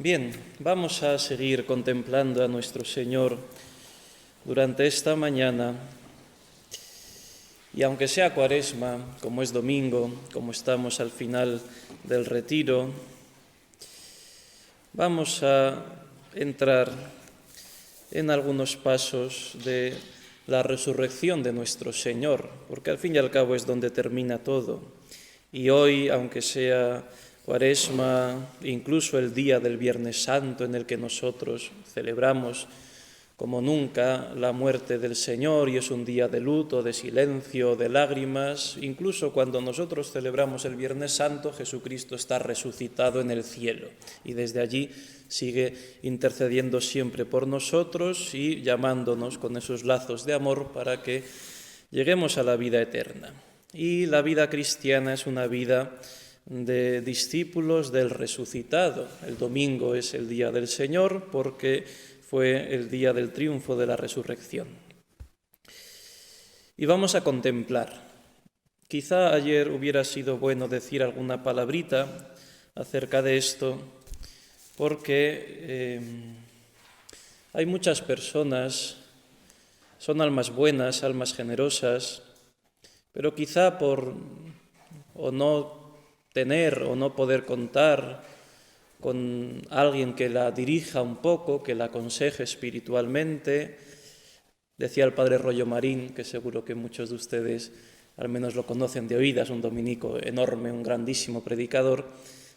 Bien, vamos a seguir contemplando a nuestro Señor durante esta mañana. Y aunque sea Cuaresma, como es domingo, como estamos al final del retiro, vamos a entrar en algunos pasos de la resurrección de nuestro Señor, porque al fin y al cabo es donde termina todo. Y hoy, aunque sea Cuaresma, incluso el día del Viernes Santo en el que nosotros celebramos como nunca la muerte del Señor, y es un día de luto, de silencio, de lágrimas. Incluso cuando nosotros celebramos el Viernes Santo, Jesucristo está resucitado en el cielo y desde allí sigue intercediendo siempre por nosotros y llamándonos con esos lazos de amor para que lleguemos a la vida eterna. Y la vida cristiana es una vida de discípulos del resucitado. El domingo es el día del Señor porque fue el día del triunfo de la resurrección. Y vamos a contemplar. Quizá ayer hubiera sido bueno decir alguna palabrita acerca de esto, porque hay muchas personas, son almas buenas, almas generosas, pero quizá por o no tener o no poder contar con alguien que la dirija un poco, que la aconseje espiritualmente. Decía el padre Rollo Marín, que seguro que muchos de ustedes al menos lo conocen de oídas, un dominico enorme, un grandísimo predicador.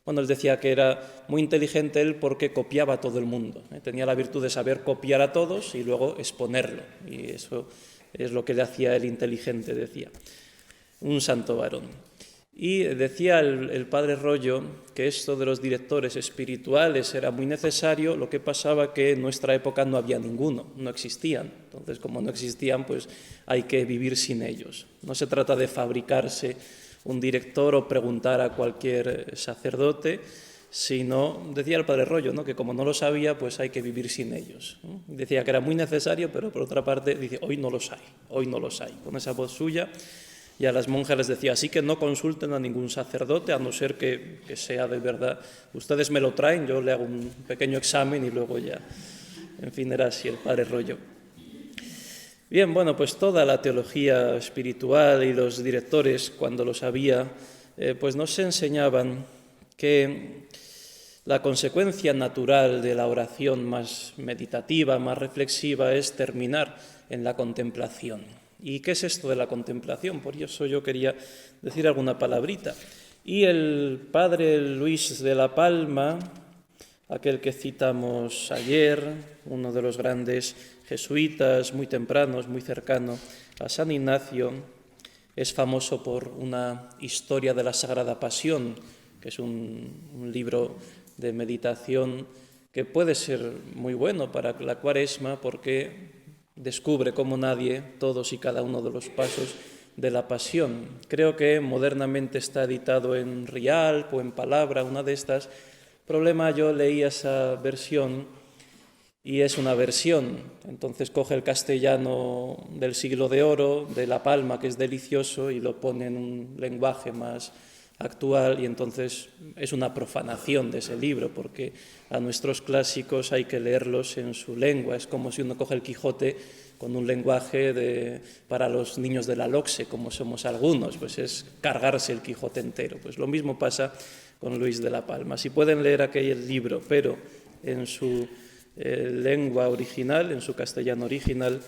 Bueno, él decía que era muy inteligente él porque copiaba a todo el mundo. Tenía la virtud de saber copiar a todos y luego exponerlo. Y eso es lo que le hacía él inteligente, decía. Un santo varón. Y decía el padre Rollo que esto de los directores espirituales era muy necesario. Lo que pasaba que en nuestra época no había ninguno, no existían. Entonces, como no existían, pues hay que vivir sin ellos. No se trata de fabricarse un director o preguntar a cualquier sacerdote, sino, decía el padre Rollo, ¿no?, que como no lo sabía, pues hay que vivir sin ellos. Decía que era muy necesario, pero por otra parte dice, hoy no los hay. Con esa voz suya. Y a las monjas les decía, así que no consulten a ningún sacerdote, a no ser que sea de verdad. Ustedes me lo traen, yo le hago un pequeño examen y luego ya. En fin, era así el padre Rollo. Bien, bueno, pues toda la teología espiritual y los directores, cuando los había, pues nos enseñaban que la consecuencia natural de la oración más meditativa, más reflexiva, es terminar en la contemplación. ¿Y qué es esto de la contemplación? Por eso yo quería decir alguna palabrita. Y el padre Luis de la Palma, aquel que citamos ayer, uno de los grandes jesuitas, muy tempranos, muy cercano a San Ignacio, es famoso por una historia de la Sagrada Pasión, que es un libro de meditación que puede ser muy bueno para la Cuaresma porque descubre como nadie todos y cada uno de los pasos de la Pasión. Creo que modernamente está editado en Rialp o en Palabra, una de estas. Problema, yo leí esa versión y es una versión. Entonces coge el castellano del siglo de oro, de La Palma, que es delicioso, y lo pone en un lenguaje más actual, y entonces es una profanación de ese libro, porque a nuestros clásicos hay que leerlos en su lengua. Es como si uno coge el Quijote con un lenguaje para los niños de la LOCSE, como somos algunos, pues es cargarse el Quijote entero. Pues lo mismo pasa con Luis de la Palma. Si pueden leer aquel libro, pero en su lengua original, en su castellano original,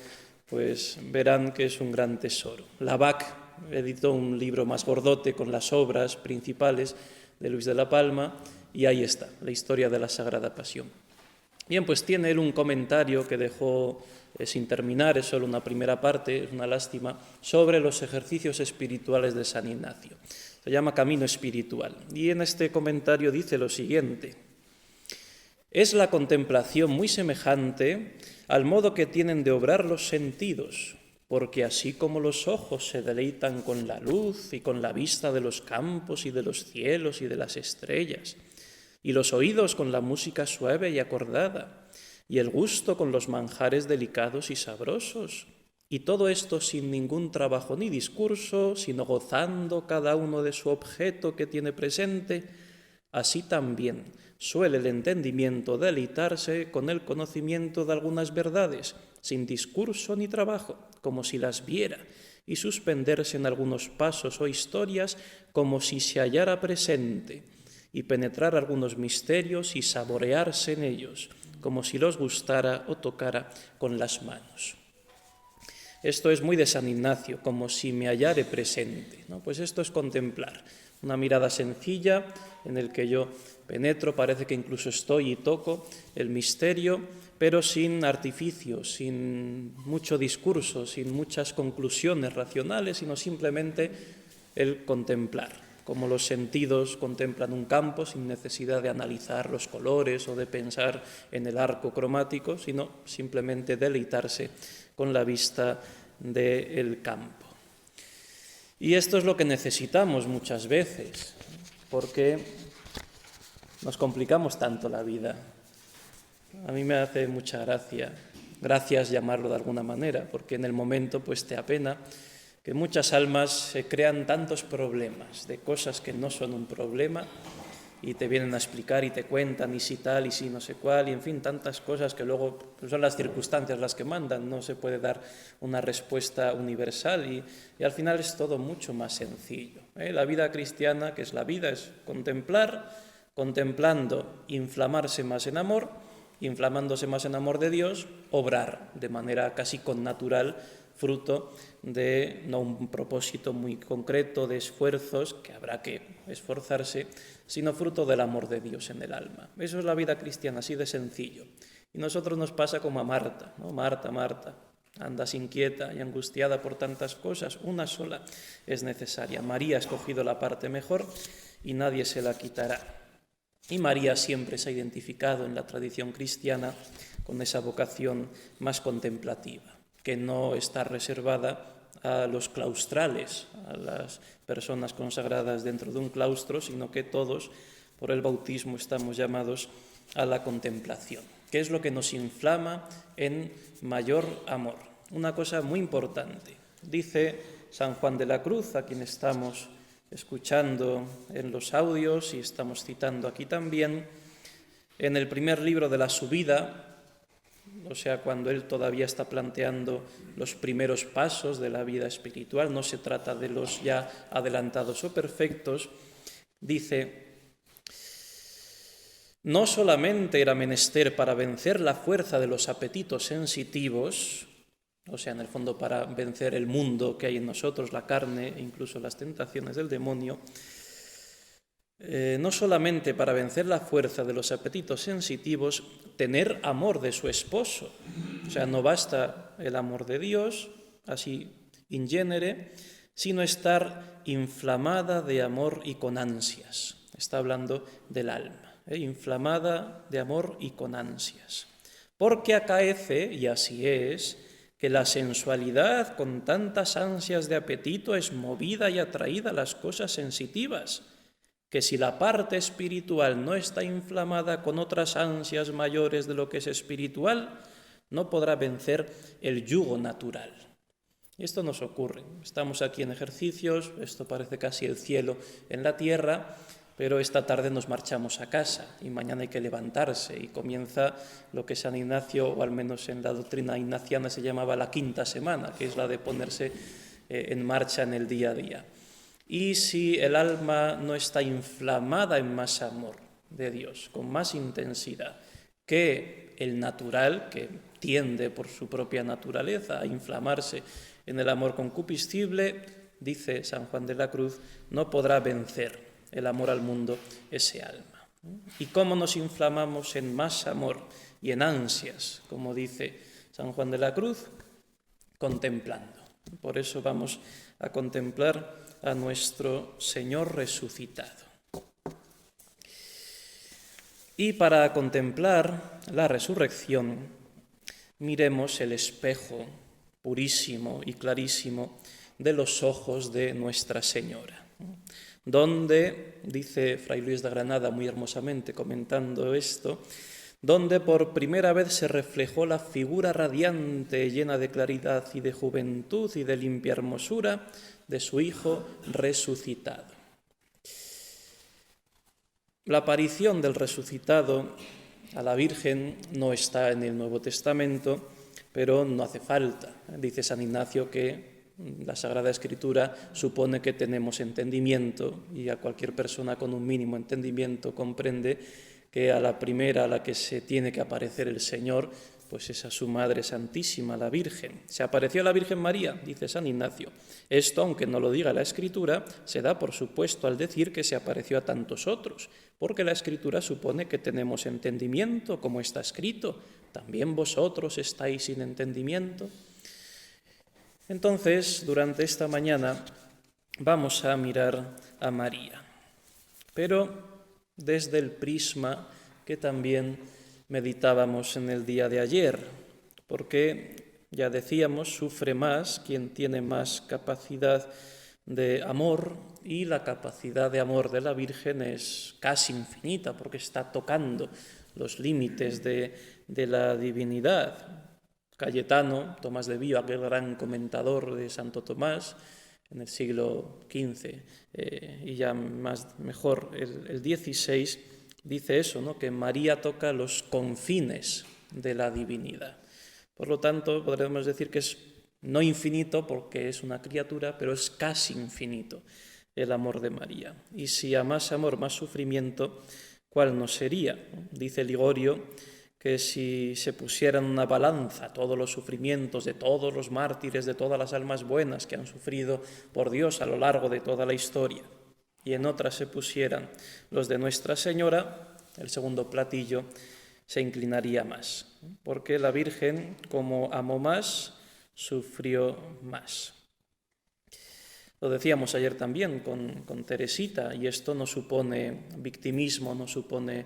pues verán que es un gran tesoro. Lavac editó un libro más gordote con las obras principales de Luis de la Palma y ahí está, la historia de la Sagrada Pasión. Bien, pues tiene él un comentario que dejó sin terminar, es solo una primera parte, es una lástima, sobre los ejercicios espirituales de San Ignacio. Se llama Camino Espiritual. Y en este comentario dice lo siguiente: es la contemplación muy semejante al modo que tienen de obrar los sentidos, porque así como los ojos se deleitan con la luz y con la vista de los campos y de los cielos y de las estrellas, y los oídos con la música suave y acordada, y el gusto con los manjares delicados y sabrosos, y todo esto sin ningún trabajo ni discurso, sino gozando cada uno de su objeto que tiene presente, Así también suele el entendimiento deleitarse con el conocimiento de algunas verdades, sin discurso ni trabajo, como si las viera, y suspenderse en algunos pasos o historias como si se hallara presente, y penetrar algunos misterios y saborearse en ellos, como si los gustara o tocara con las manos. Esto es muy de San Ignacio, como si me hallare presente, ¿no? Pues esto es contemplar, una mirada sencilla en el que yo penetro, parece que incluso estoy y toco el misterio, pero sin artificio, sin mucho discurso, sin muchas conclusiones racionales, sino simplemente el contemplar, como los sentidos contemplan un campo sin necesidad de analizar los colores o de pensar en el arco cromático, sino simplemente deleitarse con la vista del campo. Y esto es lo que necesitamos muchas veces, porque nos complicamos tanto la vida. A mí me hace mucha gracias llamarlo de alguna manera, porque en el momento pues te apena que muchas almas se crean tantos problemas de cosas que no son un problema y te vienen a explicar y te cuentan y si tal y si no sé cuál y en fin, tantas cosas que luego pues, son las circunstancias las que mandan, no se puede dar una respuesta universal y al final es todo mucho más sencillo. La vida cristiana, que es la vida, es contemplar, contemplando, inflamarse más en amor, inflamándose más en amor de Dios, obrar de manera casi connatural, fruto de no un propósito muy concreto de esfuerzos, que habrá que esforzarse, sino fruto del amor de Dios en el alma. Eso es la vida cristiana, así de sencillo. Y nosotros nos pasa como a Marta, ¿no? Marta, andas inquieta y angustiada por tantas cosas, una sola es necesaria. María ha escogido la parte mejor y nadie se la quitará. Y María siempre se ha identificado en la tradición cristiana con esa vocación más contemplativa, que no está reservada a los claustrales, a las personas consagradas dentro de un claustro, sino que todos, por el bautismo, estamos llamados a la contemplación, que es lo que nos inflama en mayor amor. Una cosa muy importante, dice San Juan de la Cruz, a quien estamos escuchando en los audios y estamos citando aquí también, en el primer libro de la Subida, o sea, cuando él todavía está planteando los primeros pasos de la vida espiritual, no se trata de los ya adelantados o perfectos, dice: no solamente era menester para vencer la fuerza de los apetitos sensitivos, o sea, en el fondo para vencer el mundo que hay en nosotros, la carne e incluso las tentaciones del demonio, no solamente para vencer la fuerza de los apetitos sensitivos, tener amor de su esposo. O sea, no basta el amor de Dios, así in genere, sino estar inflamada de amor y con ansias. Está hablando del alma, inflamada de amor y con ansias. Porque acaece, y así es, que la sensualidad con tantas ansias de apetito es movida y atraída a las cosas sensitivas, que si la parte espiritual no está inflamada con otras ansias mayores de lo que es espiritual, no podrá vencer el yugo natural. Y esto nos ocurre. Estamos aquí en ejercicios, esto parece casi el cielo en la tierra, pero esta tarde nos marchamos a casa y mañana hay que levantarse y comienza lo que San Ignacio, o al menos en la doctrina ignaciana, se llamaba la quinta semana, que es la de ponerse en marcha en el día a día. Y si el alma no está inflamada en más amor de Dios, con más intensidad que el natural, que tiende por su propia naturaleza a inflamarse en el amor concupiscible, dice San Juan de la Cruz, no podrá vencer el amor al mundo ese alma. ¿Y cómo nos inflamamos en más amor y en ansias, como dice San Juan de la Cruz? Contemplando. Por eso vamos a contemplar a nuestro Señor resucitado. Y para contemplar la resurrección, miremos el espejo purísimo y clarísimo de los ojos de Nuestra Señora, donde, dice Fray Luis de Granada muy hermosamente comentando esto, donde por primera vez se reflejó la figura radiante, llena de claridad y de juventud y de limpia hermosura de su Hijo resucitado. La aparición del resucitado a la Virgen no está en el Nuevo Testamento, pero no hace falta. Dice San Ignacio que la Sagrada Escritura supone que tenemos entendimiento y a cualquier persona con un mínimo entendimiento comprende que a la primera a la que se tiene que aparecer el Señor, pues es a su Madre Santísima, la Virgen. Se apareció a la Virgen María, dice San Ignacio. Esto, aunque no lo diga la Escritura, se da por supuesto al decir que se apareció a tantos otros, porque la Escritura supone que tenemos entendimiento, como está escrito. ¿También vosotros estáis sin entendimiento? Entonces, durante esta mañana vamos a mirar a María, pero desde el prisma que también meditábamos en el día de ayer, porque ya decíamos, sufre más quien tiene más capacidad de amor, y la capacidad de amor de la Virgen es casi infinita, porque está tocando los límites de la divinidad. Cayetano, Tomás de Vio, aquel gran comentador de Santo Tomás, en el siglo XV y ya mejor el XVI, dice eso, ¿no? Que María toca los confines de la divinidad. Por lo tanto, podríamos decir que es no infinito porque es una criatura, pero es casi infinito el amor de María. Y si a más amor, más sufrimiento, ¿cuál no sería? Dice Ligorio que si se pusieran en una balanza todos los sufrimientos de todos los mártires, de todas las almas buenas que han sufrido por Dios a lo largo de toda la historia, y en otras se pusieran los de Nuestra Señora, el segundo platillo se inclinaría más, porque la Virgen, como amó más, sufrió más. Lo decíamos ayer también con Teresita, y esto no supone victimismo, no supone,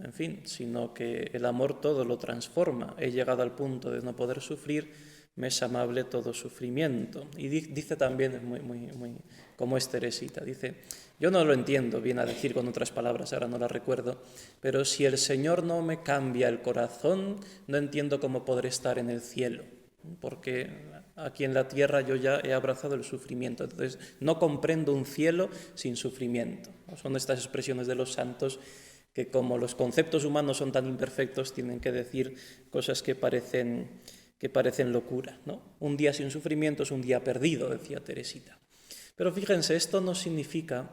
en fin, sino que el amor todo lo transforma. He llegado al punto de no poder sufrir, me es amable todo sufrimiento. Y dice también, muy como es Teresita, dice, yo no lo entiendo, viene a decir con otras palabras, ahora no las recuerdo, pero si el Señor no me cambia el corazón, no entiendo cómo podré estar en el cielo, porque aquí en la tierra yo ya he abrazado el sufrimiento, entonces no comprendo un cielo sin sufrimiento. Son estas expresiones de los santos que, como los conceptos humanos son tan imperfectos, tienen que decir cosas que parecen locura, ¿no? Un día sin sufrimiento es un día perdido, decía Teresita. Pero fíjense, esto no significa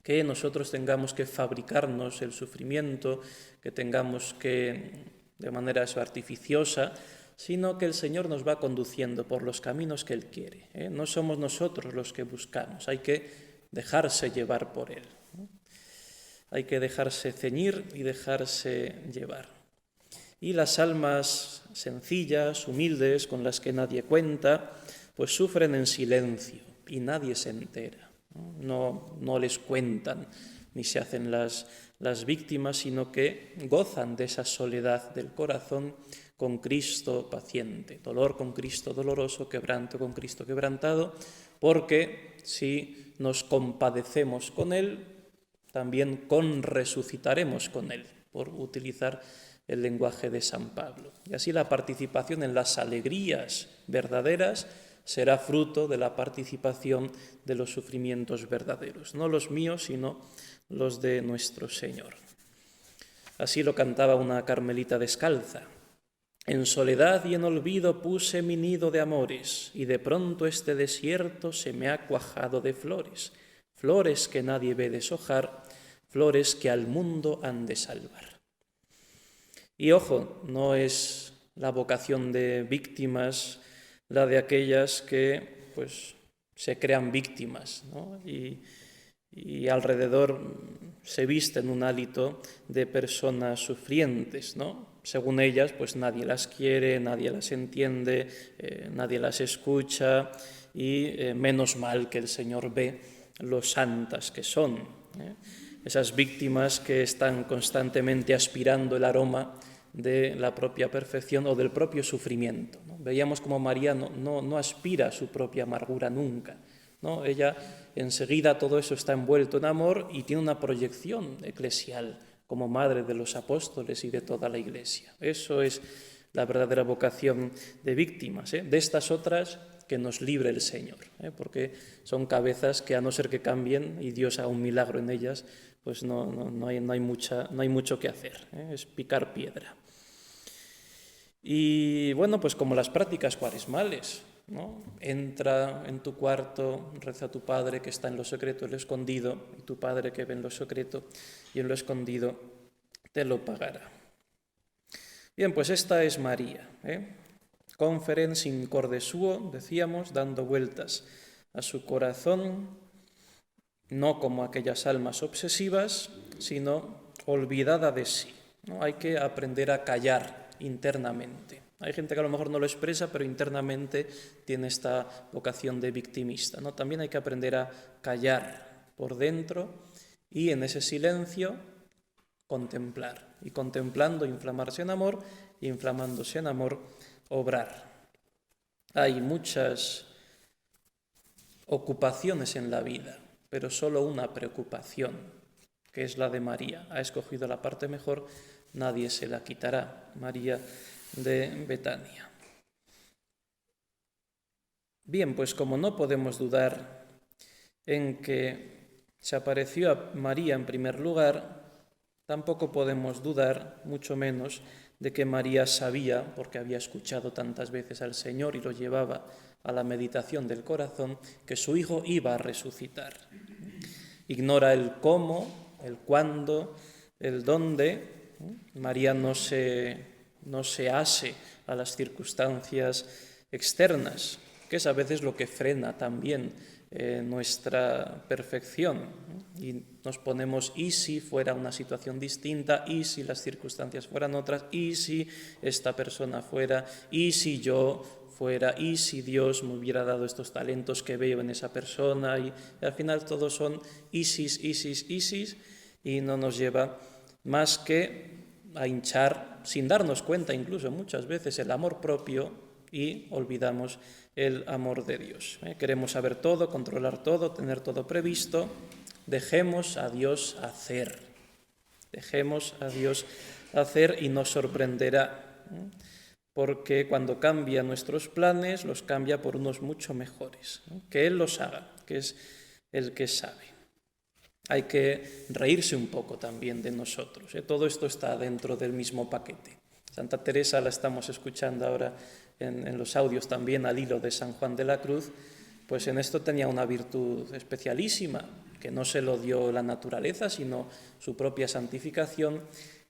que nosotros tengamos que fabricarnos el sufrimiento, que tengamos que, de manera artificiosa, sino que el Señor nos va conduciendo por los caminos que Él quiere, ¿eh? No somos nosotros los que buscamos, hay que dejarse llevar por Él, ¿no? Hay que dejarse ceñir y dejarse llevar. Y las almas sencillas, humildes, con las que nadie cuenta, pues sufren en silencio y nadie se entera. No les cuentan ni se hacen las víctimas, sino que gozan de esa soledad del corazón con Cristo paciente, dolor con Cristo doloroso, quebranto con Cristo quebrantado, porque si nos compadecemos con Él, también conresucitaremos con Él, por utilizar el lenguaje de San Pablo. Y así la participación en las alegrías verdaderas será fruto de la participación de los sufrimientos verdaderos, no los míos, sino los de nuestro Señor. Así lo cantaba una carmelita descalza. En soledad y en olvido puse mi nido de amores, y de pronto este desierto se me ha cuajado de flores, flores que nadie ve deshojar, flores que al mundo han de salvar. Y ojo, no es la vocación de víctimas la de aquellas que pues se crean víctimas, ¿no? Y alrededor se visten un hálito de personas sufrientes, ¿no? Según ellas, pues nadie las quiere, nadie las entiende, nadie las escucha, y menos mal que el Señor ve lo santas que son, ¿eh? Esas víctimas que están constantemente aspirando el aroma de la propia perfección o del propio sufrimiento, ¿no? Veíamos como María no aspira a su propia amargura nunca, ¿no? Ella enseguida todo eso está envuelto en amor y tiene una proyección eclesial como madre de los apóstoles y de toda la Iglesia. Eso es la verdadera vocación de víctimas, ¿eh? De estas otras que nos libre el Señor, ¿eh? Porque son cabezas que, a no ser que cambien y Dios haga un milagro en ellas, pues no hay mucho que hacer, es picar piedra. Y bueno, pues como las prácticas cuaresmales, ¿no? Entra en tu cuarto, reza a tu Padre que está en lo secreto, en lo escondido, y tu Padre que ve en lo secreto y en lo escondido te lo pagará. Bien, pues esta es María, Conferens in corde suo, decíamos, dando vueltas a su corazón, no como aquellas almas obsesivas, sino olvidada de sí, ¿no? Hay que aprender a callar internamente. Hay gente que a lo mejor no lo expresa, pero internamente tiene esta vocación de victimista, ¿no? También hay que aprender a callar por dentro y en ese silencio contemplar. Y contemplando, inflamarse en amor, y inflamándose en amor, obrar. Hay muchas ocupaciones en la vida, pero solo una preocupación, que es la de María. Ha escogido la parte mejor, nadie se la quitará. María de Betania. Bien, pues como no podemos dudar en que se apareció a María en primer lugar, tampoco podemos dudar, mucho menos, de que María sabía, porque había escuchado tantas veces al Señor y lo llevaba a la meditación del corazón, que su hijo iba a resucitar. Ignora el cómo, el cuándo, el dónde. María no se ase a las circunstancias externas, que es a veces lo que frena también nuestra perfección. Y nos ponemos, ¿y si fuera una situación distinta? ¿Y si las circunstancias fueran otras? ¿Y si esta persona fuera? ¿Y si yo fuera? ¿Y si Dios me hubiera dado estos talentos que veo en esa persona? Y al final todos son isis, y no nos lleva más que a hinchar, sin darnos cuenta incluso muchas veces, el amor propio, y olvidamos el amor de Dios. Queremos saber todo, controlar todo, tener todo previsto. Dejemos a Dios hacer. Dejemos a Dios hacer y nos sorprenderá, porque cuando cambia nuestros planes, los cambia por unos mucho mejores. Que Él los haga, que es el que sabe. Hay que reírse un poco también de nosotros. Todo esto está dentro del mismo paquete. Santa Teresa la estamos escuchando ahora en los audios también al hilo de San Juan de la Cruz, pues en esto tenía una virtud especialísima, que no se lo dio la naturaleza, sino su propia santificación,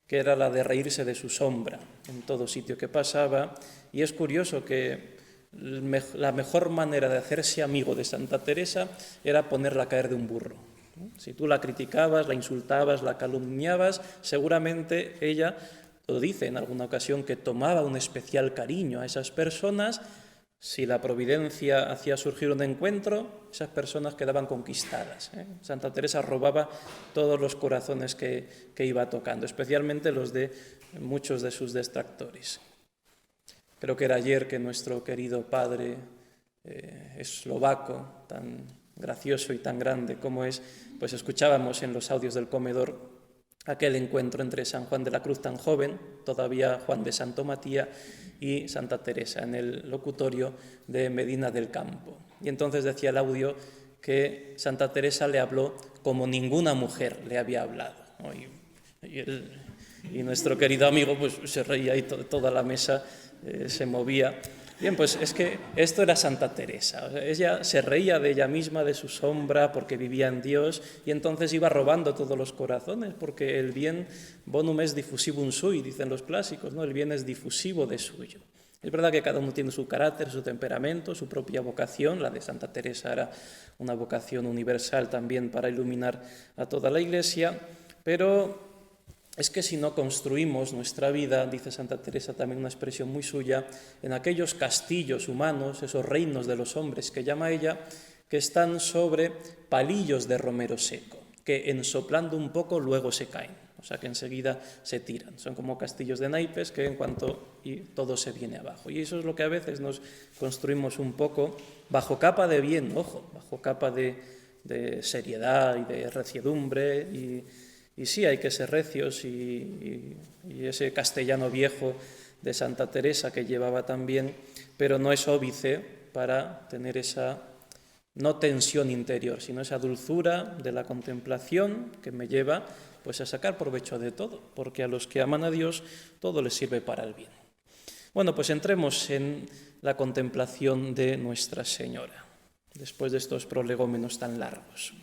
que era la de reírse de su sombra en todo sitio que pasaba. Y es curioso que la mejor manera de hacerse amigo de Santa Teresa era ponerla a caer de un burro. Si tú la criticabas, la insultabas, la calumniabas, seguramente ella lo dice en alguna ocasión, que tomaba un especial cariño a esas personas. Si la providencia hacía surgir un encuentro, esas personas quedaban conquistadas. Santa Teresa robaba todos los corazones que iba tocando, especialmente los de muchos de sus detractores. Creo que era ayer que nuestro querido padre eslovaco, tan gracioso y tan grande como es, pues escuchábamos en los audios del comedor aquel encuentro entre San Juan de la Cruz tan joven, todavía Juan de Santo Matías, y Santa Teresa en el locutorio de Medina del Campo. Y entonces decía el audio que Santa Teresa le habló como ninguna mujer le había hablado, ¿no? Y nuestro querido amigo pues se reía y toda la mesa se movía. Bien, pues es que esto era Santa Teresa. Ella se reía de ella misma, de su sombra, porque vivía en Dios, y entonces iba robando todos los corazones, porque el bien bonum est diffusivum sui, dicen los clásicos, ¿no? El bien es difusivo de suyo. Es verdad que cada uno tiene su carácter, su temperamento, su propia vocación. La de Santa Teresa era una vocación universal también para iluminar a toda la Iglesia, pero es que si no construimos nuestra vida, dice Santa Teresa, también una expresión muy suya, en aquellos castillos humanos, esos reinos de los hombres que llama ella, que están sobre palillos de romero seco, que ensoplando un poco luego se caen, o sea que enseguida se tiran. Son como castillos de naipes que en cuanto y todo se viene abajo. Y eso es lo que a veces nos construimos un poco bajo capa de bien, ojo, bajo capa de seriedad y de reciedumbre y sí, hay que ser recios y ese castellano viejo de Santa Teresa que llevaba también, pero no es óbice para tener esa no tensión interior, sino esa dulzura de la contemplación que me lleva pues a sacar provecho de todo, porque a los que aman a Dios todo les sirve para el bien. Bueno, pues entremos en la contemplación de Nuestra Señora, después de estos prolegómenos tan largos.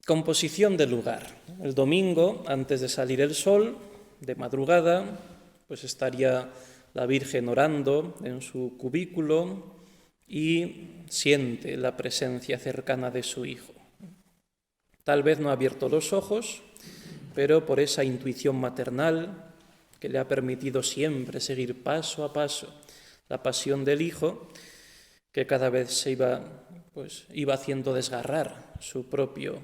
Composición del lugar. El domingo, antes de salir el sol, de madrugada, pues estaría la Virgen orando en su cubículo y siente la presencia cercana de su Hijo. Tal vez no ha abierto los ojos, pero por esa intuición maternal que le ha permitido siempre seguir paso a paso la pasión del Hijo, que cada vez se iba haciendo desgarrar su propio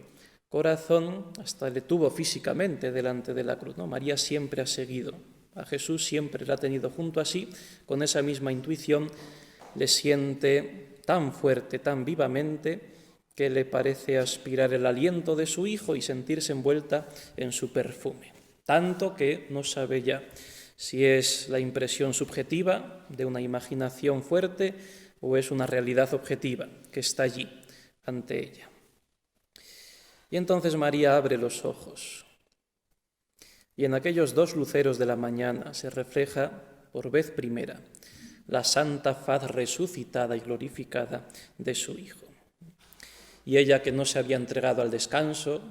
corazón, hasta le tuvo físicamente delante de la cruz, ¿no? María siempre ha seguido a Jesús, siempre la ha tenido junto a sí, con esa misma intuición le siente tan fuerte, tan vivamente, que le parece aspirar el aliento de su Hijo y sentirse envuelta en su perfume. Tanto que no sabe ya si es la impresión subjetiva de una imaginación fuerte o es una realidad objetiva que está allí ante ella. Y entonces María abre los ojos y en aquellos dos luceros de la mañana se refleja por vez primera la santa faz resucitada y glorificada de su Hijo. Y ella, que no se había entregado al descanso,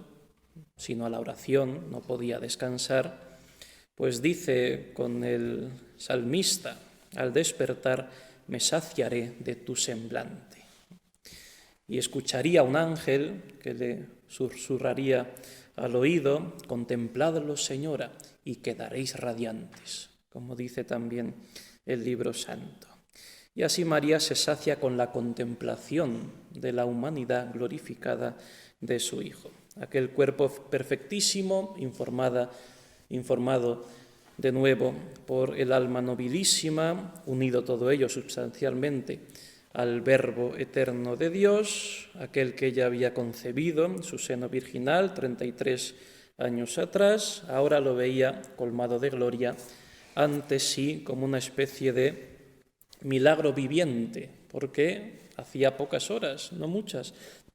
sino a la oración, no podía descansar, pues dice con el salmista al despertar: me saciaré de tu semblante. Y escucharía un ángel que le susurraría al oído: contempladlo, Señora, y quedaréis radiantes, como dice también el libro santo. Y así María se sacia con la contemplación de la humanidad glorificada de su Hijo. Aquel cuerpo perfectísimo, informado de nuevo por el alma nobilísima, unido todo ello sustancialmente al Verbo eterno de Dios, aquel que ella había concebido en su seno virginal 33 años atrás, ahora lo veía colmado de gloria ante sí como una especie de milagro viviente, porque hacía pocas horas, no muchas,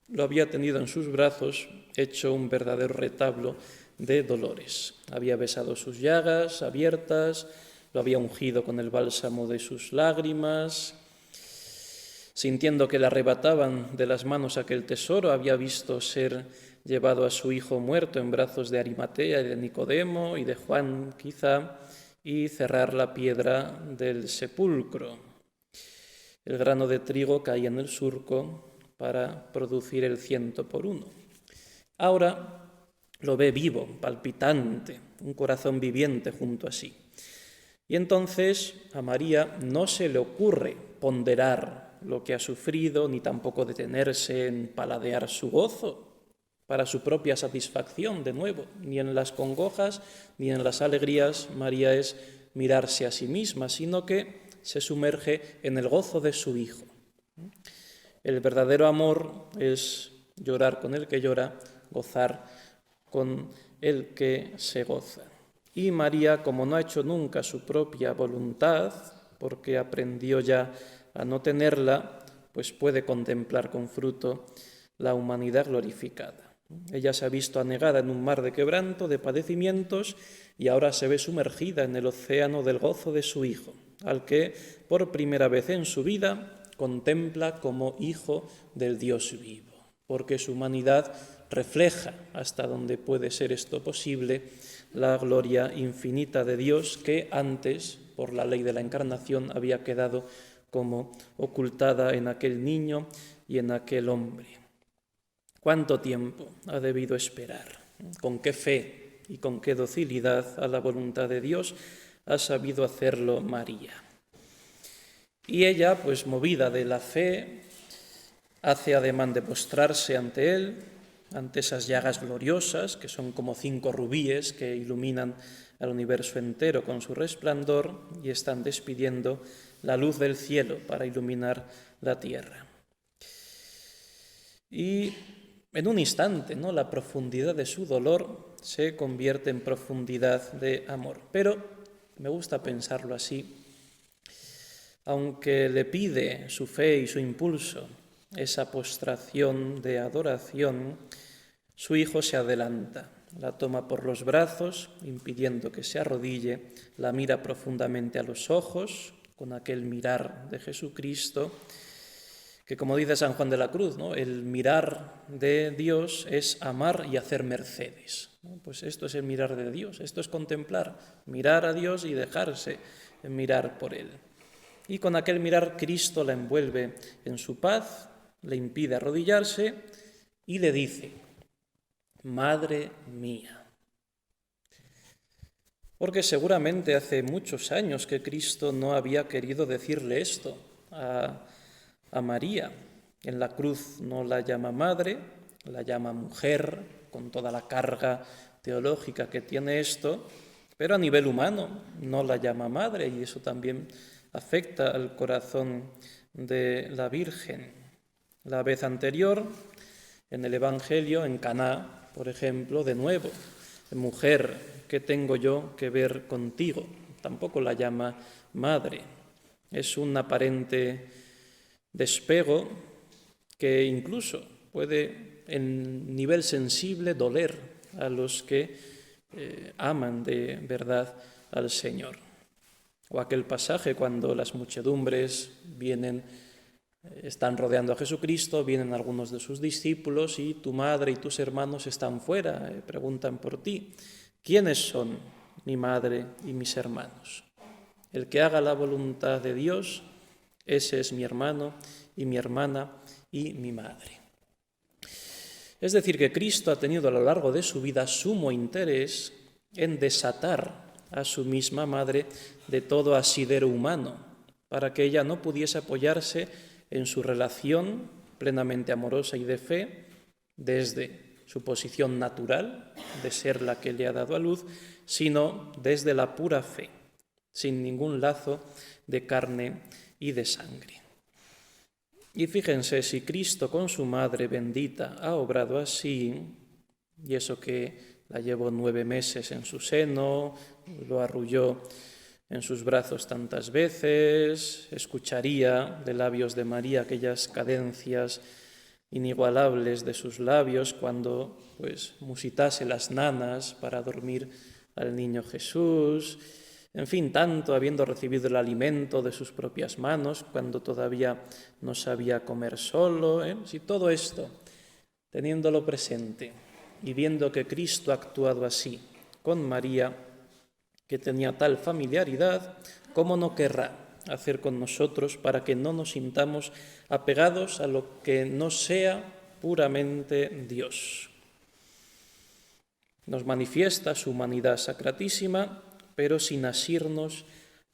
lo había tenido en sus brazos, hecho un verdadero retablo de dolores. Había besado sus llagas abiertas, lo había ungido con el bálsamo de sus lágrimas. Sintiendo que le arrebataban de las manos aquel tesoro, había visto ser llevado a su hijo muerto en brazos de Arimatea y de Nicodemo y de Juan quizá, y cerrar la piedra del sepulcro. El grano de trigo caía en el surco para producir el 100 por 1. Ahora lo ve vivo, palpitante, un corazón viviente junto a sí. Y entonces a María no se le ocurre ponderar lo que ha sufrido, ni tampoco detenerse en paladear su gozo para su propia satisfacción, de nuevo. Ni en las congojas, ni en las alegrías María es mirarse a sí misma, sino que se sumerge en el gozo de su Hijo. El verdadero amor es llorar con el que llora, gozar con el que se goza. Y María, como no ha hecho nunca su propia voluntad, porque aprendió ya a no tenerla, pues puede contemplar con fruto la humanidad glorificada. Ella se ha visto anegada en un mar de quebranto, de padecimientos, y ahora se ve sumergida en el océano del gozo de su Hijo, al que por primera vez en su vida contempla como Hijo del Dios vivo, porque su humanidad refleja, hasta donde puede ser esto posible, la gloria infinita de Dios que antes, por la ley de la encarnación, había quedado como ocultada en aquel niño y en aquel hombre. ¿Cuánto tiempo ha debido esperar? ¿Con qué fe y con qué docilidad a la voluntad de Dios ha sabido hacerlo María? Y ella, pues movida de la fe, hace ademán de postrarse ante él, ante esas llagas gloriosas, que son como 5 rubíes que iluminan al universo entero con su resplandor y están despidiendo la luz del cielo para iluminar la tierra. Y en un instante, ¿no?, la profundidad de su dolor se convierte en profundidad de amor. Pero me gusta pensarlo así. aunque le pide su fe y su impulso, esa postración de adoración, su hijo se adelanta, la toma por los brazos, impidiendo que se arrodille, la mira profundamente a los ojos, con aquel mirar de Jesucristo, que como dice San Juan de la Cruz, ¿no?, el mirar de Dios es amar y hacer mercedes, ¿no? Pues esto es el mirar de Dios, esto es contemplar, mirar a Dios y dejarse mirar por Él. Y con aquel mirar Cristo la envuelve en su paz, le impide arrodillarse y le dice: Madre mía. Porque seguramente hace muchos años que Cristo no había querido decirle esto a María. En la cruz no la llama madre, la llama mujer, con toda la carga teológica que tiene esto, pero a nivel humano no la llama madre, y eso también afecta al corazón de la Virgen. La vez anterior, en el Evangelio, en Caná, por ejemplo, de nuevo: mujer, ¿qué tengo yo que ver contigo? Tampoco la llama madre. Es un aparente despego que incluso puede, en nivel sensible, doler a los que aman de verdad al Señor. O aquel pasaje cuando las muchedumbres están rodeando a Jesucristo, vienen algunos de sus discípulos y tu madre y tus hermanos están fuera, preguntan por ti. ¿Quiénes son mi madre y mis hermanos? El que haga la voluntad de Dios, ese es mi hermano y mi hermana y mi madre. Es decir, que Cristo ha tenido a lo largo de su vida sumo interés en desatar a su misma madre de todo asidero humano, para que ella no pudiese apoyarse en su relación plenamente amorosa y de fe desde su posición natural, de ser la que le ha dado a luz, sino desde la pura fe, sin ningún lazo de carne y de sangre. Y fíjense, si Cristo con su madre bendita ha obrado así, y eso que la llevó 9 meses en su seno, lo arrulló en sus brazos tantas veces, escucharía de labios de María aquellas cadencias inigualables de sus labios cuando musitase las nanas para dormir al niño Jesús. En fin, tanto habiendo recibido el alimento de sus propias manos cuando todavía no sabía comer solo. Si todo esto, teniéndolo presente y viendo que Cristo ha actuado así con María, que tenía tal familiaridad, ¿cómo no querrá hacer con nosotros para que no nos sintamos apegados a lo que no sea puramente Dios? Nos manifiesta su humanidad sacratísima, pero sin asirnos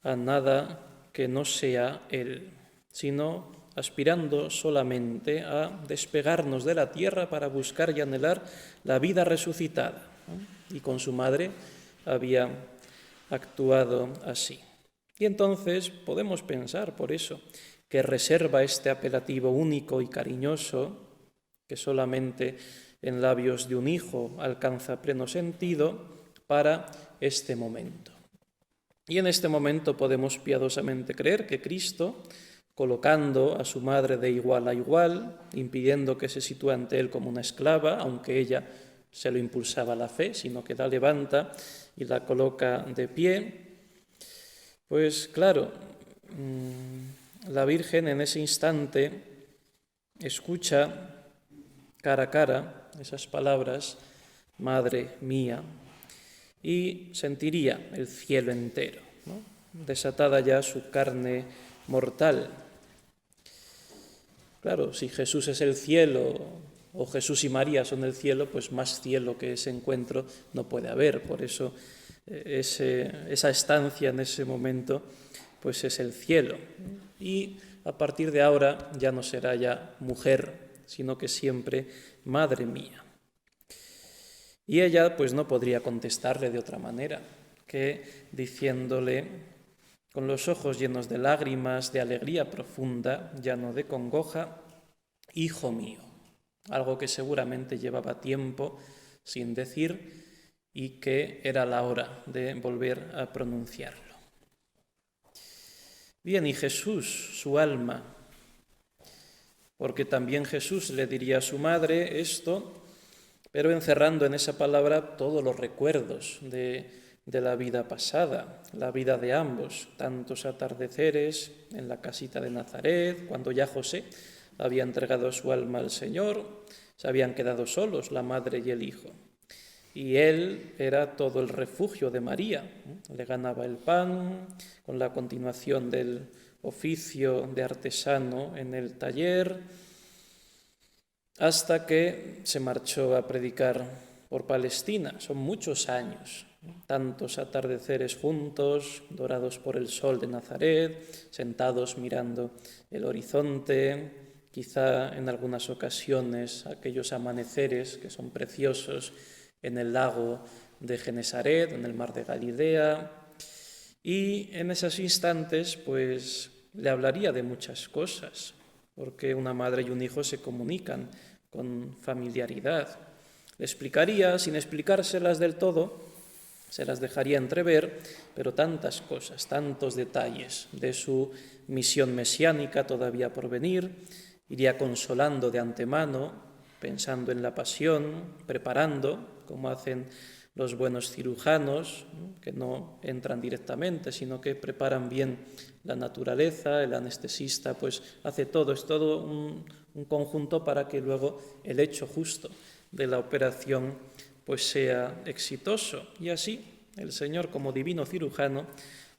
a nada que no sea Él, sino aspirando solamente a despegarnos de la tierra para buscar y anhelar la vida resucitada, ¿no? Y con su madre había actuado así. Y entonces podemos pensar, por eso, que reserva este apelativo único y cariñoso, que solamente en labios de un hijo alcanza pleno sentido, para este momento. Y en este momento podemos piadosamente creer que Cristo, colocando a su madre de igual a igual, impidiendo que se sitúe ante él como una esclava, aunque ella se lo impulsaba la fe, sino que la levanta y la coloca de pie, pues claro, la Virgen en ese instante escucha cara a cara esas palabras, Madre mía, y sentiría el cielo entero, ¿no?, desatada ya su carne mortal. Claro, si Jesús es el cielo, o Jesús y María son el cielo, pues más cielo que ese encuentro no puede haber. Por eso esa estancia en ese momento pues es el cielo. Y a partir de ahora ya no será ya mujer, sino que siempre madre mía. Y ella pues no podría contestarle de otra manera que diciéndole con los ojos llenos de lágrimas, de alegría profunda, ya no de congoja: Hijo mío. Algo que seguramente llevaba tiempo sin decir y que era la hora de volver a pronunciarlo. Bien, y Jesús, su alma, porque también Jesús le diría a su madre esto, pero encerrando en esa palabra todos los recuerdos de la vida pasada, la vida de ambos, tantos atardeceres en la casita de Nazaret, cuando ya José había entregado su alma al Señor, se habían quedado solos la madre y el hijo. Y él era todo el refugio de María, le ganaba el pan con la continuación del oficio de artesano en el taller, hasta que se marchó a predicar por Palestina. Son muchos años, tantos atardeceres juntos, dorados por el sol de Nazaret, sentados mirando el horizonte, quizá en algunas ocasiones aquellos amaneceres que son preciosos en el lago de Genesaret, en el mar de Galilea, y en esos instantes pues le hablaría de muchas cosas, porque una madre y un hijo se comunican con familiaridad. Le explicaría, sin explicárselas del todo, se las dejaría entrever, pero tantas cosas, tantos detalles de su misión mesiánica todavía por venir, iría consolando de antemano, pensando en la pasión, preparando, como hacen los buenos cirujanos, que no entran directamente, sino que preparan bien la naturaleza. El anestesista pues hace todo, es todo un conjunto para que luego el hecho justo de la operación pues sea exitoso. Y así el Señor, como divino cirujano,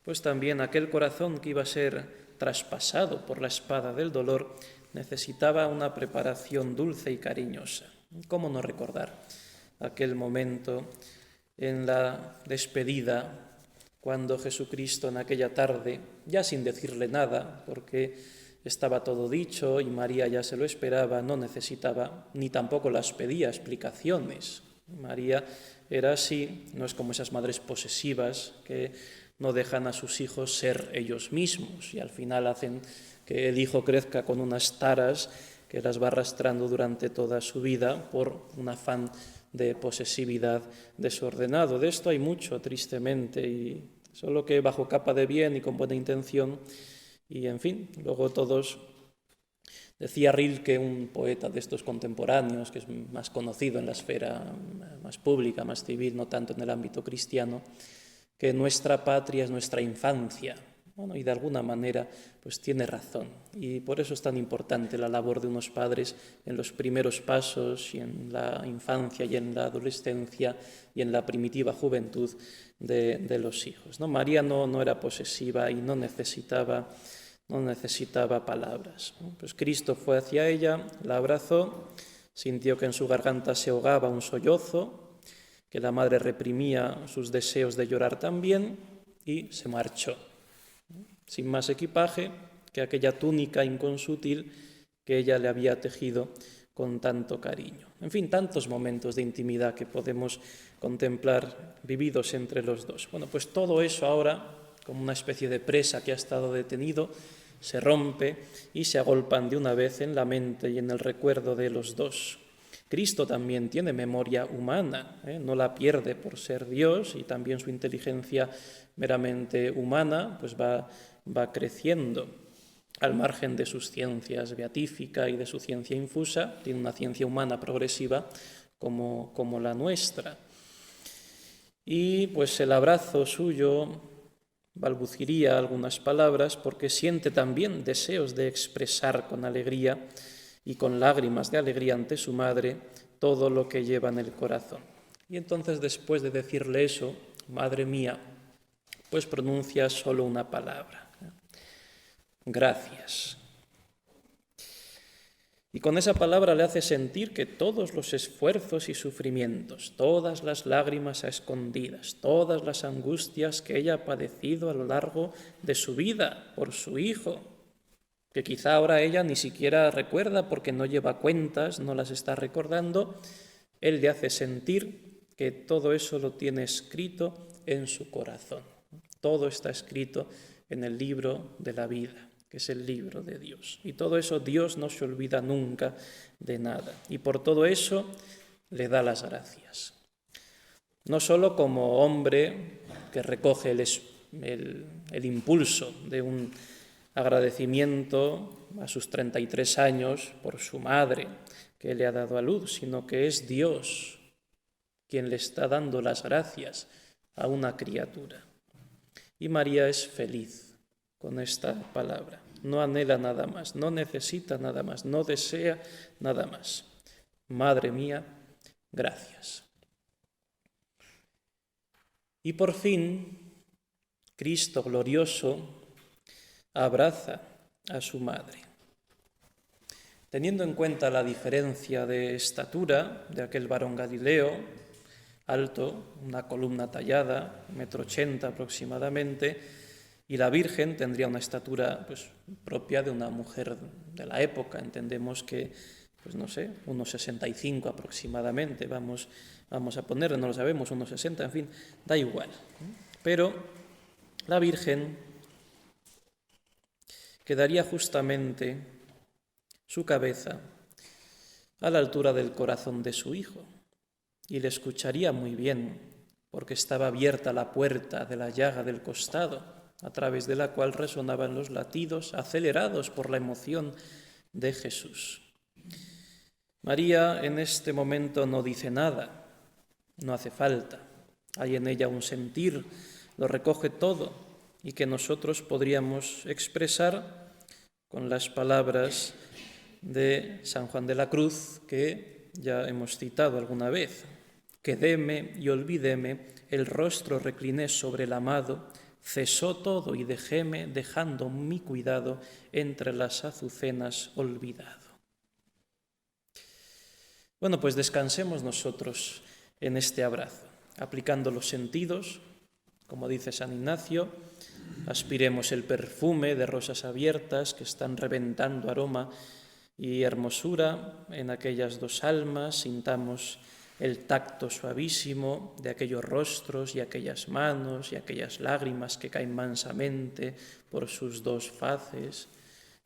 pues también aquel corazón que iba a ser traspasado por la espada del dolor necesitaba una preparación dulce y cariñosa. ¿Cómo no recordar aquel momento en la despedida, cuando Jesucristo en aquella tarde, ya sin decirle nada, porque estaba todo dicho y María ya se lo esperaba, no necesitaba ni tampoco las pedía explicaciones? María era así, no es como esas madres posesivas que no dejan a sus hijos ser ellos mismos y al final hacen que el hijo crezca con unas taras que las va arrastrando durante toda su vida por un afán de posesividad desordenado. De esto hay mucho, tristemente, y solo que bajo capa de bien y con buena intención, y en fin, luego todos. Decía Rilke, un poeta de estos contemporáneos, que es más conocido en la esfera más pública, más civil, no tanto en el ámbito cristiano, que nuestra patria es nuestra infancia. Bueno, y de alguna manera pues tiene razón. Y por eso es tan importante la labor de unos padres en los primeros pasos y en la infancia y en la adolescencia y en la primitiva juventud de los hijos, ¿no? María no era posesiva y no necesitaba palabras. Pues Cristo fue hacia ella, la abrazó, sintió que en su garganta se ahogaba un sollozo, que la madre reprimía sus deseos de llorar también y se marchó, sin más equipaje que aquella túnica inconsútil que ella le había tejido con tanto cariño. En fin, tantos momentos de intimidad que podemos contemplar vividos entre los dos. Bueno, pues todo eso ahora, como una especie de presa que ha estado detenido, se rompe y se agolpan de una vez en la mente y en el recuerdo de los dos. Cristo también tiene memoria humana, no la pierde por ser Dios, y también su inteligencia meramente humana pues va creciendo al margen de sus ciencias beatífica y de su ciencia infusa. Tiene una ciencia humana progresiva como la nuestra. Y pues el abrazo suyo balbuciría algunas palabras porque siente también deseos de expresar con alegría y con lágrimas de alegría ante su madre todo lo que lleva en el corazón. Y entonces, después de decirle eso, madre mía, pues pronuncia solo una palabra: gracias. Y con esa palabra le hace sentir que todos los esfuerzos y sufrimientos, todas las lágrimas a escondidas, todas las angustias que ella ha padecido a lo largo de su vida por su hijo, que quizá ahora ella ni siquiera recuerda porque no lleva cuentas, no las está recordando, él le hace sentir que todo eso lo tiene escrito en su corazón. Todo está escrito en el libro de la vida, que es el libro de Dios. Y todo eso Dios no se olvida nunca de nada. Y por todo eso le da las gracias. No solo como hombre que recoge el impulso de un agradecimiento a sus 33 años por su madre que le ha dado a luz, sino que es Dios quien le está dando las gracias a una criatura. Y María es feliz con esta palabra. No anhela nada más, no necesita nada más, no desea nada más. Madre mía, gracias. Y por fin, Cristo glorioso abraza a su madre. Teniendo en cuenta la diferencia de estatura de aquel varón Galileo, alto, una columna tallada, 1,80 m aproximadamente, y la Virgen tendría una estatura propia de una mujer de la época. Entendemos que, unos 65 aproximadamente, vamos a ponerle, no lo sabemos, unos 60, en fin, da igual. Pero la Virgen quedaría justamente su cabeza a la altura del corazón de su hijo y le escucharía muy bien, porque estaba abierta la puerta de la llaga del costado, a través de la cual resonaban los latidos acelerados por la emoción de Jesús. María en este momento no dice nada, no hace falta. Hay en ella un sentir, lo recoge todo y que nosotros podríamos expresar con las palabras de San Juan de la Cruz que ya hemos citado alguna vez. Quedéme y olvidéme, el rostro recliné sobre el amado, cesó todo y dejéme, dejando mi cuidado entre las azucenas olvidado. Bueno, pues descansemos nosotros en este abrazo, aplicando los sentidos, como dice San Ignacio, aspiremos el perfume de rosas abiertas que están reventando aroma y hermosura en aquellas dos almas, sintamos el tacto suavísimo de aquellos rostros y aquellas manos y aquellas lágrimas que caen mansamente por sus dos faces.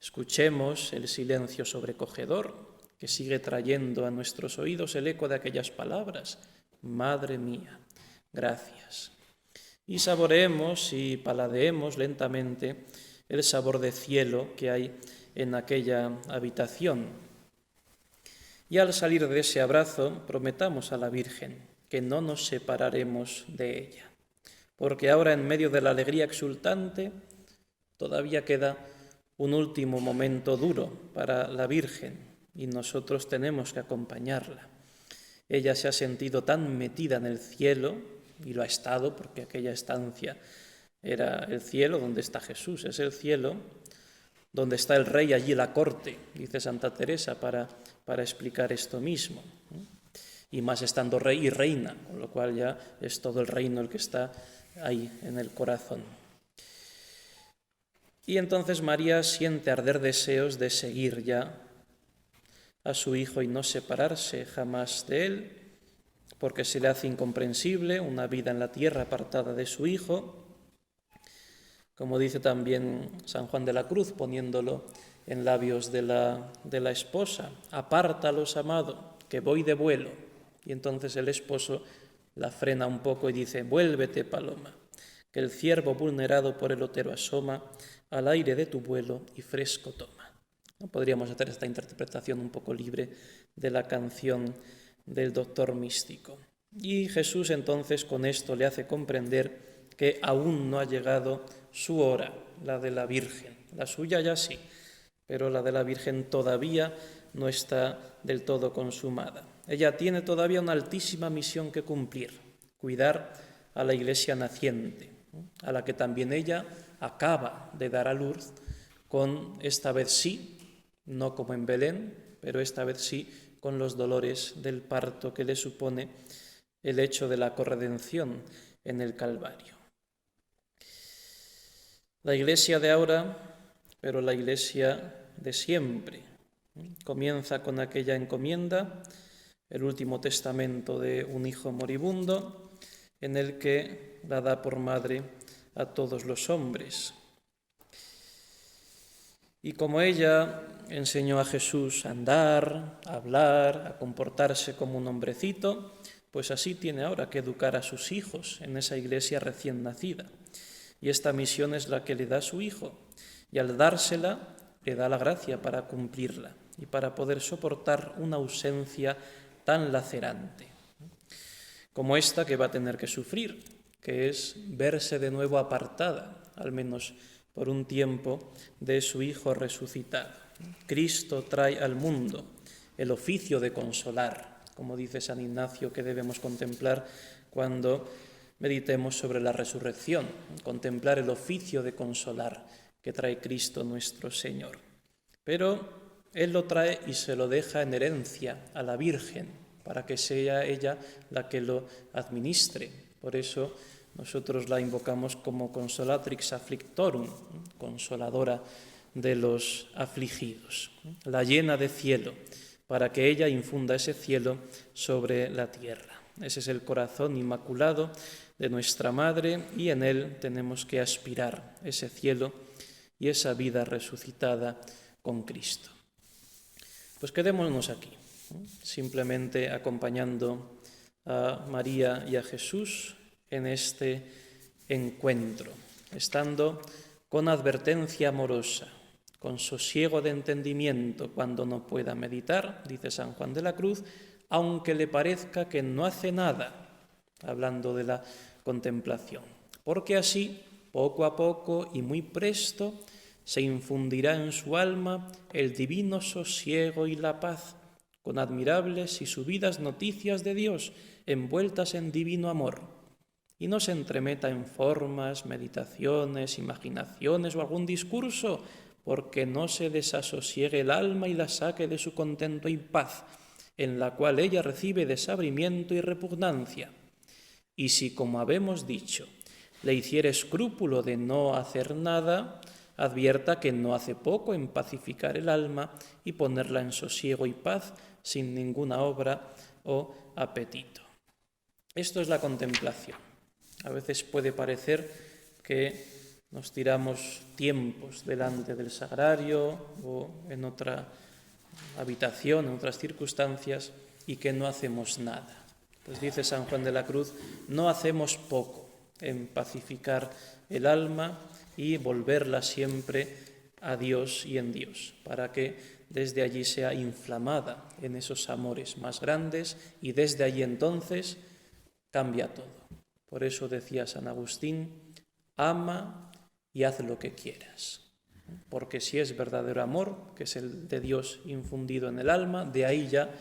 Escuchemos el silencio sobrecogedor que sigue trayendo a nuestros oídos el eco de aquellas palabras: Madre mía, gracias. Y saboreemos y paladeemos lentamente el sabor de cielo que hay en aquella habitación. Y al salir de ese abrazo, prometamos a la Virgen que no nos separaremos de ella, porque ahora, en medio de la alegría exultante, todavía queda un último momento duro para la Virgen y nosotros tenemos que acompañarla. Ella se ha sentido tan metida en el cielo, y lo ha estado porque aquella estancia era el cielo donde está Jesús, es el cielo donde está el rey, allí la corte, dice Santa Teresa para explicar esto mismo. Y más estando rey y reina, con lo cual ya es todo el reino el que está ahí en el corazón. Y entonces María siente arder deseos de seguir ya a su hijo y no separarse jamás de él, porque se le hace incomprensible una vida en la tierra apartada de su hijo, como dice también San Juan de la Cruz, poniéndolo en labios de la esposa: apártalos, amado, que voy de vuelo. Y entonces el esposo la frena un poco y dice: vuélvete, paloma, que el ciervo vulnerado por el otero asoma, al aire de tu vuelo y fresco toma. ¿No? Podríamos hacer esta interpretación un poco libre de la canción del doctor místico. Y Jesús entonces con esto le hace comprender que aún no ha llegado su hora, la de la Virgen. La suya ya sí, pero la de la Virgen todavía no está del todo consumada. Ella tiene todavía una altísima misión que cumplir: cuidar a la Iglesia naciente, a la que también ella acaba de dar a luz, con esta vez sí, no como en Belén, pero esta vez sí con los dolores del parto que le supone el hecho de la corredención en el Calvario. La Iglesia de ahora, pero la Iglesia de siempre, comienza con aquella encomienda, el último testamento de un hijo moribundo, en el que la da por madre a todos los hombres. Y como ella enseñó a Jesús a andar, a hablar, a comportarse como un hombrecito, pues así tiene ahora que educar a sus hijos en esa Iglesia recién nacida. Y esta misión es la que le da a su hijo. y al dársela le da la gracia para cumplirla y para poder soportar una ausencia tan lacerante como esta que va a tener que sufrir, que es verse de nuevo apartada, al menos por un tiempo, de su Hijo resucitado. Cristo trae al mundo el oficio de consolar, como dice San Ignacio, que debemos contemplar cuando meditemos sobre la resurrección, contemplar el oficio de consolar que trae Cristo nuestro Señor. Pero Él lo trae y se lo deja en herencia a la Virgen, para que sea ella la que lo administre. Por eso nosotros la invocamos como Consolatrix Afflictorum, consoladora de los afligidos, la llena de cielo, para que ella infunda ese cielo sobre la tierra. Ese es el corazón inmaculado de nuestra Madre y en él tenemos que aspirar ese cielo y esa vida resucitada con Cristo. Pues quedémonos aquí, simplemente acompañando a María y a Jesús en este encuentro, estando con advertencia amorosa, con sosiego de entendimiento cuando no pueda meditar, dice San Juan de la Cruz, aunque le parezca que no hace nada, hablando de la contemplación, porque así, poco a poco y muy presto, se infundirá en su alma el divino sosiego y la paz, con admirables y subidas noticias de Dios, envueltas en divino amor, y no se entremeta en formas, meditaciones, imaginaciones o algún discurso, porque no se desasosiegue el alma y la saque de su contento y paz, en la cual ella recibe desabrimiento y repugnancia. Y si, como habemos dicho, le hiciere escrúpulo de no hacer nada, advierta que no hace poco en pacificar el alma y ponerla en sosiego y paz sin ninguna obra o apetito. Esto es la contemplación. A veces puede parecer que nos tiramos tiempos delante del sagrario o en otra habitación, en otras circunstancias, y que no hacemos nada. Pues dice San Juan de la Cruz, no hacemos poco en pacificar el alma y volverla siempre a Dios y en Dios, para que desde allí sea inflamada en esos amores más grandes y desde allí entonces cambia todo. Por eso decía San Agustín, ama y haz lo que quieras. Porque si es verdadero amor, que es el de Dios infundido en el alma, de ahí ya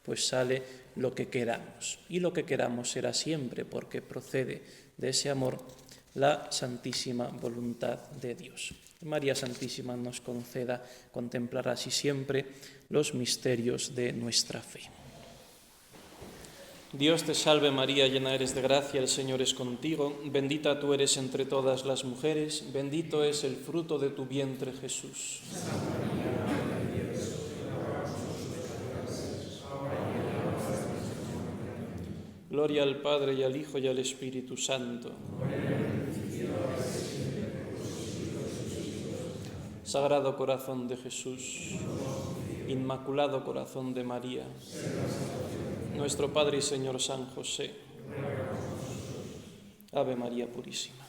pues sale lo que queramos. Y lo que queramos será siempre, porque procede de ese amor la santísima voluntad de Dios. María Santísima nos conceda contemplar así siempre los misterios de nuestra fe. Dios te salve María, llena eres de gracia, el Señor es contigo, bendita tú eres entre todas las mujeres, bendito es el fruto de tu vientre Jesús. Gloria al Padre y al Hijo y al Espíritu Santo. Sagrado corazón de Jesús, Inmaculado corazón de María, nuestro Padre y Señor San José, Ave María Purísima.